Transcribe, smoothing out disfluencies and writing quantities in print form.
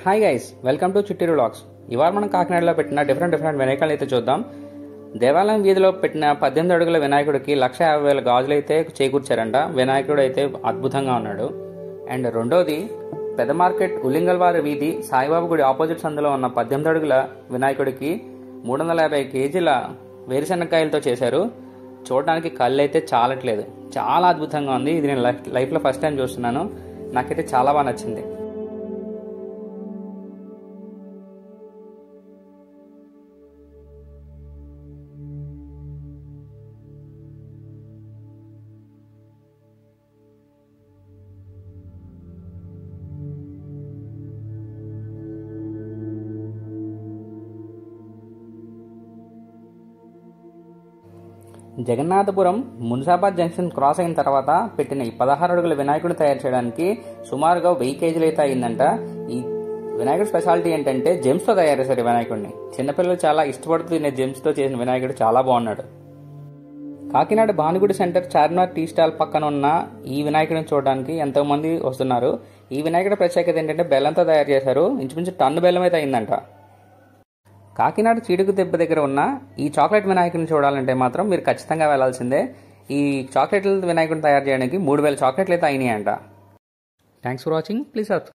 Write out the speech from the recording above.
Hi guys, welcome to Chittiru vlogs. ఇవాళ మనం కాకినాడలో పెట్టిన డిఫరెంట్ వినాయకులు అయితే చూద్దాం. దేవాలయం వీధిలో పెట్టిన 18 అడుగుల వినాయకుడికి 1,50,000 గాజులు అయితే చేకూర్చారంట. వినాయకుడు అయితే అద్భుతంగా ఉన్నాడు. అండ్ రెండోది, పెద్ద మార్కెట్ ఉల్లింగల్వారి వీధి సాయిబాబా గుడి ఆపోజిట్ సందులో ఉన్న 18 అడుగుల వినాయకుడికి 350 కేజీల వేరుశెనక్కాయలతో చేశారు. చూడడానికి కళ్ళు అయితే చాలట్లేదు, చాలా అద్భుతంగా ఉంది. ఇది నేను లైఫ్లో ఫస్ట్ టైం చూస్తున్నాను. నాకైతే చాలా బాగా నచ్చింది. జగన్నాథపురం మున్సాబాద్ జంక్షన్ క్రాస్ అయిన తర్వాత పెట్టిన ఈ 16 అడుగుల వినాయకుడిని తయారు చేయడానికి సుమారుగా 1000 కేజీలు అయితే అయిందంట. ఈ వినాయకుడి స్పెషాలిటీ ఏంటంటే జెమ్స్తో తయారు చేశారు ఈ వినాయకుడిని. చిన్నపిల్లలు చాలా ఇష్టపడుతూ తినే జెమ్స్తో చేసిన వినాయకుడు చాలా బాగున్నాడు. Kakinada Bhanugudi centre Charminar tea stall పక్కన ఉన్న ఈ వినాయకుడిని చూడడానికి ఎంతో మంది వస్తున్నారు. ఈ వినాయకుడి ప్రత్యేకత ఏంటంటే బెల్లంతో తయారు చేశారు. ఇంచుమించు టన్ను బెల్లం అయితే అయిందంట. కాకినాడ చీడుగు దెబ్బ దగ్గర ఉన్న ఈ చాక్లెట్ వినాయకుడిని చూడాలంటే మాత్రం మీరు ఖచ్చితంగా వెళ్లాల్సిందే. ఈ చాక్లెట్ల వినాయకుడిని తయారు చేయడానికి 3000 చాక్లెట్లు అయితే అయినాయంట. Thanks for watching. Please subscribe.